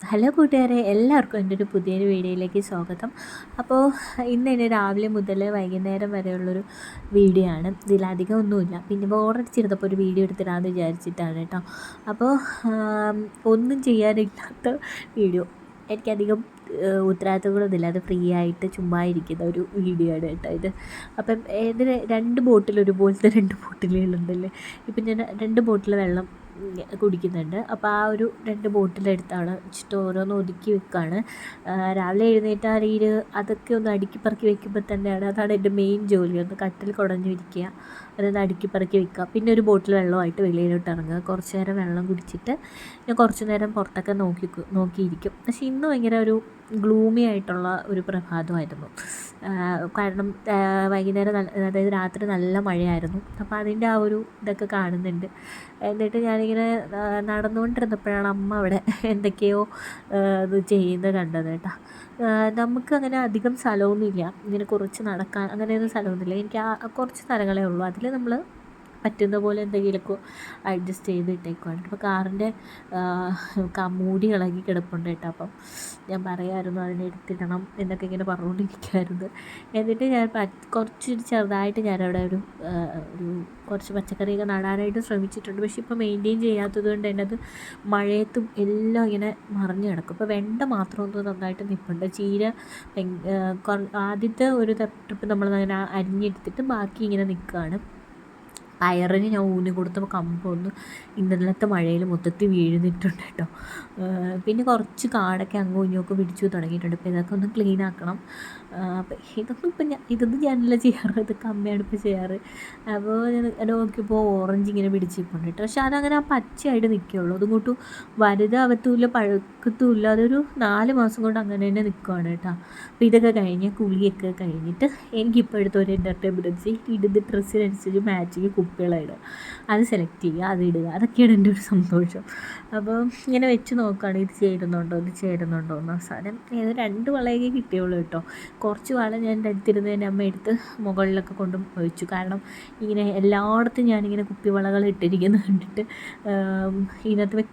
Hello കൂട്ടുകാരെ, എല്ലാവർക്കും എൻ്റെ ഒരു പുതിയൊരു വീഡിയോയിലേക്ക് സ്വാഗതം. അപ്പോൾ ഇന്ന് എന്നെ രാവിലെ മുതൽ വൈകുന്നേരം വരെയുള്ളൊരു വീഡിയോ ആണ്. ഇതിലധികം ഒന്നുമില്ല. പിന്നെ ബോറടിച്ചിരുന്നപ്പോൾ ഒരു വീഡിയോ എടുത്തിടാമെന്ന് വിചാരിച്ചിട്ടാണ് കേട്ടോ. അപ്പോൾ ഒന്നും ചെയ്യാനില്ലാത്ത വീഡിയോ, എനിക്കധികം ഉത്തരവാദിത്തങ്ങളൊന്നുമില്ല, അത് ഫ്രീ ആയിട്ട് ചുമ്മാ ഇരിക്കുന്ന ഒരു വീഡിയോ ആണ് കേട്ടോ ഇത്. അപ്പം ഇതിന് രണ്ട് ബോട്ടിൽ ഒരുപോലത്തെ രണ്ട് ബോട്ടിലുകളുണ്ടല്ലേ. ഇപ്പം ഞാൻ രണ്ട് ബോട്ടിൽ വെള്ളം കുടിക്കുന്നുണ്ട്. അപ്പോൾ ആ ഒരു 2 ബോട്ടിലെടുത്താണ് വെച്ചിട്ട് ഓരോന്ന് ഒതുക്കി വെക്കുകയാണ്. രാവിലെ എഴുന്നേറ്റാൽ അതൊക്കെ ഒന്ന് അടുക്കി പറക്കി വെക്കുമ്പോൾ തന്നെയാണ്, അതാണ് എൻ്റെ മെയിൻ ജോലി. ഒന്ന് കട്ടിൽ കുടഞ്ഞു വിരിക്കുക, അതൊന്ന് അടുക്കി പറക്കി വെക്കുക, പിന്നെ ഒരു ബോട്ടിൽ വെള്ളമായിട്ട് വെളിയിലോട്ട് ഇറങ്ങുക, കുറച്ച് നേരം വെള്ളം കുടിച്ചിട്ട് ഞാൻ കുറച്ച് നേരം പുറത്തൊക്കെ നോക്കിയിരിക്കും. പക്ഷേ ഇന്ന് ഭയങ്കര ഒരു ഗ്ലൂമി ആയിട്ടുള്ള ഒരു പ്രഭാതമായിരുന്നു. കാരണം വൈകുന്നേരം അതായത് രാത്രി നല്ല മഴയായിരുന്നു. അപ്പോൾ അതിൻ്റെ ആ ഒരു ഇതൊക്കെ കാണുന്നുണ്ട്. എന്നിട്ട് ഞാനിങ്ങനെ നടന്നുകൊണ്ടിരുന്നപ്പോഴാണ് അമ്മ അവിടെ എന്തൊക്കെയോ ഇത് ചെയ്യുന്നത് കണ്ടത് കേട്ടോ. നമുക്കങ്ങനെ അധികം സ്ഥലമൊന്നുമില്ല, ഇങ്ങനെ കുറച്ച് നടക്കാൻ അങ്ങനെയൊന്നും സ്ഥലമൊന്നുമില്ല. എനിക്ക് കുറച്ച് സ്ഥലങ്ങളേ ഉള്ളൂ. അതിൽ നമ്മൾ പറ്റുന്ന പോലെ എന്തെങ്കിലുമൊക്കെ അഡ്ജസ്റ്റ് ചെയ്തിട്ടേക്കുവാണ്. ഇപ്പോൾ കാറിൻ്റെ മൂടി ഇളകി കിടപ്പുണ്ട് കേട്ടോ. അപ്പം ഞാൻ പറയുമായിരുന്നു അതിനെ എടുത്തിടണം എന്നൊക്കെ ഇങ്ങനെ പറഞ്ഞുകൊണ്ടിരിക്കുമായിരുന്നു. എന്നിട്ട് ഞാൻ കുറച്ച് ചെറുതായിട്ട് ഞാനവിടെ ഒരു കുറച്ച് പച്ചക്കറിയൊക്കെ നടാനായിട്ട് ശ്രമിച്ചിട്ടുണ്ട്. പക്ഷെ ഇപ്പോൾ മെയിൻറ്റെയിൻ ചെയ്യാത്തത് കൊണ്ട് തന്നെ അത് മഴയത്തും എല്ലാം ഇങ്ങനെ മറിഞ്ഞ് കിടക്കും. ഇപ്പോൾ വെണ്ട മാത്രം ഒന്ന് നന്നായിട്ട് നിൽപ്പുണ്ട്. ചീര ആദ്യത്തെ ഒരു ട്രിപ്പ് നമ്മളങ്ങനെ അരിഞ്ഞെടുത്തിട്ട് ബാക്കി ഇങ്ങനെ നിൽക്കുകയാണ്. പയറിന് ഞാൻ ഊന്നി കൊടുത്തപ്പോൾ കമ്പൊന്ന് ഇന്നലത്തെ മഴയിൽ മൊത്തത്തിൽ വീഴുന്നിട്ടുണ്ട് കേട്ടോ. പിന്നെ കുറച്ച് കാടൊക്കെ അങ്ങും ഇങ്ങോട്ടും പിടിച്ചു തുടങ്ങിയിട്ടുണ്ട്. അപ്പോൾ ഇതൊക്കെ ഒന്ന് ക്ലീൻ ആക്കണം. അപ്പോൾ ഇതൊന്നും ഞാനല്ല ചെയ്യാറ്, ഇതൊക്കെ അമ്മയാണ് ഇപ്പോൾ ചെയ്യാറ്. അപ്പോൾ ഞാൻ നോക്കിയപ്പോൾ ഓറഞ്ച് ഇങ്ങനെ പിടിച്ചിട്ടുണ്ട് കേട്ടോ. പക്ഷെ അതങ്ങനെ ആ പച്ചയായിട്ട് നിൽക്കുകയുള്ളൂ, അതിങ്ങോട്ടും വലുതാവത്തുമില്ല പഴുക്കത്തുമില്ല. അതൊരു 4 മാസം കൊണ്ട് അങ്ങനെ തന്നെ നിൽക്കുകയാണ് കേട്ടോ. അപ്പോൾ ഇതൊക്കെ കഴിഞ്ഞ് കുളിയൊക്കെ കഴിഞ്ഞിട്ട് എനിക്കിപ്പോൾ ഒരു എൻ്റർടൈൻമെൻറ്റ്, ഇടുന്ന ഡ്രസ്സിനനുസരിച്ച് മാച്ചിങ് കുപ്പികളിടുക, അത് സെലക്ട് ചെയ്യുക, അതിടുക, അതൊക്കെയാണ് എൻ്റെ ഒരു സന്തോഷം. അപ്പോൾ ഇങ്ങനെ വെച്ച് നോക്കുകയാണ്, ഇത് ചേരുന്നുണ്ടോ എന്ന്. അവസാനം 2 വളയൊക്കെ കിട്ടിയുള്ളൂ കേട്ടോ. കുറച്ച് വള ഞാൻ എൻ്റെ അടുത്തിരുന്നതിൻ്റെ അമ്മ എടുത്ത് മുകളിലൊക്കെ കൊണ്ട് വെച്ചു. കാരണം ഇങ്ങനെ എല്ലായിടത്തും ഞാനിങ്ങനെ കുപ്പിവളകൾ ഇട്ടിരിക്കുന്നത് കണ്ടിട്ട് ഇതിനകത്ത്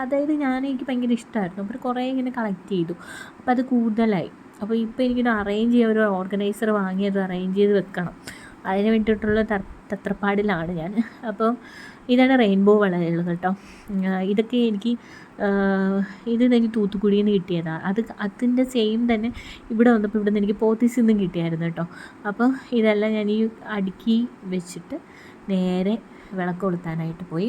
അതായത് എനിക്ക് ഭയങ്കര ഇഷ്ടമായിരുന്നു. അപ്പോൾ കുറേ ഇങ്ങനെ കളക്ട് ചെയ്തു. അപ്പോൾ അത് കൂടുതലായി. അപ്പോൾ ഇപ്പോൾ എനിക്കൊരു അറേഞ്ച് ചെയ്യാൻ ഒരു ഓർഗനൈസർ വാങ്ങി അത് അറേഞ്ച് ചെയ്ത് വെക്കണം. അതിന് വേണ്ടിയിട്ടുള്ള തത്രപ്പാടിലാണ് ഞാൻ. അപ്പോൾ ഇതാണ് റെയിൻബോ വളകൾ കേട്ടോ. ഇതൊക്കെ എനിക്ക് തൂത്തുക്കുടിയിൽ നിന്ന് കിട്ടിയതാണ്. അതിൻ്റെ സെയിം തന്നെ ഇവിടെ വന്നപ്പോൾ ഇവിടെ നിന്ന് എനിക്ക് പോത്തീസിൽ നിന്നും കിട്ടിയായിരുന്നു കേട്ടോ. അപ്പോൾ ഇതെല്ലാം ഞാൻ ഈ അടുക്കി വെച്ചിട്ട് നേരെ വിളക്ക് കൊളുത്താനായിട്ട് പോയി.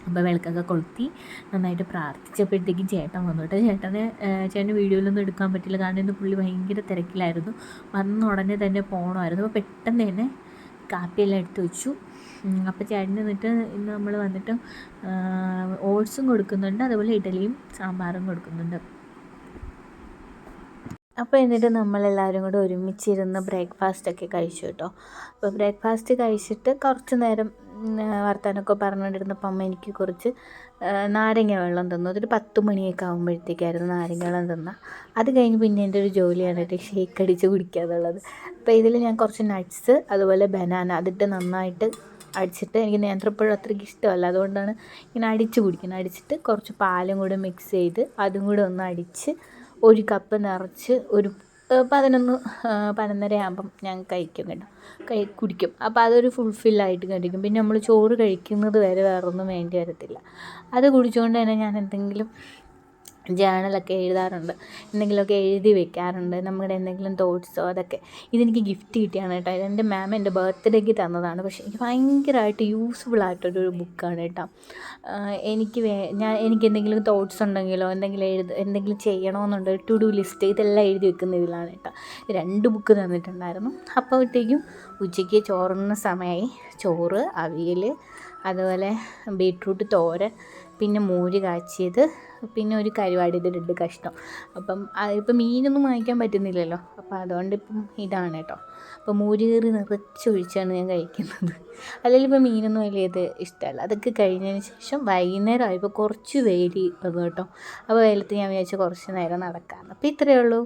അപ്പോൾ വിളക്കൊക്കെ കൊളുത്തി നന്നായിട്ട് പ്രാർത്ഥിച്ചപ്പോഴത്തേക്കും ചേട്ടൻ വന്നു കേട്ടോ. ചേട്ടന് വീഡിയോയിലൊന്നും എടുക്കാൻ പറ്റില്ല, കാരണം ഇന്ന് പുള്ളി ഭയങ്കര തിരക്കിലായിരുന്നു. വന്ന ഉടനെ തന്നെ പോകണമായിരുന്നു. അപ്പോൾ പെട്ടെന്ന് തന്നെ കാപ്പിയെല്ലാം എടുത്ത് വെച്ചു. അപ്പോൾ ചേട്ടന് എന്നിട്ട് ഇന്ന് നമ്മൾ വന്നിട്ട് ഓട്സും കൊടുക്കുന്നുണ്ട്, അതുപോലെ ഇഡലിയും സാമ്പാറും കൊടുക്കുന്നുണ്ട്. അപ്പോൾ എന്നിട്ട് നമ്മളെല്ലാവരും കൂടെ ഒരുമിച്ചിരുന്ന് ബ്രേക്ക്ഫാസ്റ്റൊക്കെ കഴിച്ചു കേട്ടോ. അപ്പോൾ ബ്രേക്ക്ഫാസ്റ്റ് കഴിച്ചിട്ട് കുറച്ച് നേരം വർത്താനമൊക്കെ പറഞ്ഞുകൊണ്ടിരുന്നപ്പോൾ അമ്മ എനിക്ക് കുറച്ച് നാരങ്ങ വെള്ളം തന്നു. അതൊരു 10 മണിയൊക്കെ ആകുമ്പോഴത്തേക്കായിരുന്നു നാരങ്ങ വെള്ളം തന്ന. അത് കഴിഞ്ഞ് പിന്നെ എൻ്റെ ഒരു ജോലിയാണ് ഷേക്ക് അടിച്ച് കുടിക്കുക എന്നുള്ളത്. അപ്പോൾ ഇതിൽ ഞാൻ കുറച്ച് നട്ട്സ് അതുപോലെ ബനാന അതിട്ട് നന്നായിട്ട് അടിച്ചിട്ട്, എനിക്ക് നേന്ത്രപ്പഴം അത്രയ്ക്ക് ഇഷ്ടമല്ല, അതുകൊണ്ടാണ് ഇങ്ങനെ അടിച്ച് കുടിക്കുന്നത്. അടിച്ചിട്ട് കുറച്ച് പാലും കൂടെ മിക്സ് ചെയ്ത് അതും കൂടെ ഒന്ന് അടിച്ച് 1 കപ്പ് നിറച്ച് ഒരു 11-11:30 ആകുമ്പം ഞാൻ കഴിക്കും കേട്ടോ, കുടിക്കും. അപ്പോൾ അതൊരു ഫുൾഫില്ലായിട്ട് കഴിക്കും. പിന്നെ നമ്മൾ ചോറ് കഴിക്കുന്നത് വരെ വേറൊന്നും വേണ്ടി വരത്തില്ല. അത് കുടിച്ചുകൊണ്ട് തന്നെ ഞാൻ എന്തെങ്കിലും ജേണലൊക്കെ എഴുതാറുണ്ട്, എന്തെങ്കിലുമൊക്കെ എഴുതി വെക്കാറുണ്ട്, നമ്മുടെ എന്തെങ്കിലും തോട്ട്സോ. അതൊക്കെ ഇതെനിക്ക് ഗിഫ്റ്റ് കിട്ടിയാണ് കേട്ടോ. ഇതെൻ്റെ മാം എൻ്റെ ബർത്ത്ഡേക്ക് തന്നതാണ്. പക്ഷേ എനിക്ക് ഭയങ്കരമായിട്ട് യൂസ്ഫുള്ളായിട്ടൊരു ബുക്കാണ് കേട്ടോ. എനിക്ക് എന്തെങ്കിലും തോട്ട്സ് ഉണ്ടെങ്കിലോ എന്തെങ്കിലും ചെയ്യണമെന്നുണ്ട്, ടു ഡു ലിസ്റ്റ്, ഇതെല്ലാം എഴുതി വെക്കുന്ന ഇതിലാണ് കേട്ടോ. 2 ബുക്ക് തന്നിട്ടുണ്ടായിരുന്നു. അപ്പോഴത്തേക്കും ഉച്ചയ്ക്ക് ചോറുന്ന സമയമായി. ചോറ്, അവിയൽ, അതുപോലെ ബീട്രൂട്ട് തോരൻ, പിന്നെ മോര് കാച്ചിയത്, പിന്നെ ഒരു കരുവാടിൻ്റെ 2 കഷ്ണം. ഇപ്പം മീനൊന്നും വാങ്ങിക്കാൻ പറ്റുന്നില്ലല്ലോ, അപ്പോൾ അതുകൊണ്ട് ഇപ്പം ഇതാണ് കേട്ടോ. അപ്പോൾ മോര് കറി നിറച്ചൊഴിച്ചാണ് ഞാൻ കഴിക്കുന്നത്. അല്ലെങ്കിൽ ഇപ്പോൾ മീനൊന്നും വലിയത് ഇഷ്ടമല്ല. അതൊക്കെ കഴിഞ്ഞതിന് ശേഷം വൈകുന്നേരം ആയപ്പോൾ കുറച്ച് വെയിൽ വന്നു കേട്ടോ. അപ്പോൾ വെയിലത്ത് ഞാൻ വിചാരിച്ചു കുറച്ച് നേരം നടക്കാമെന്ന്. അപ്പോൾ ഇത്രയേ ഉള്ളൂ.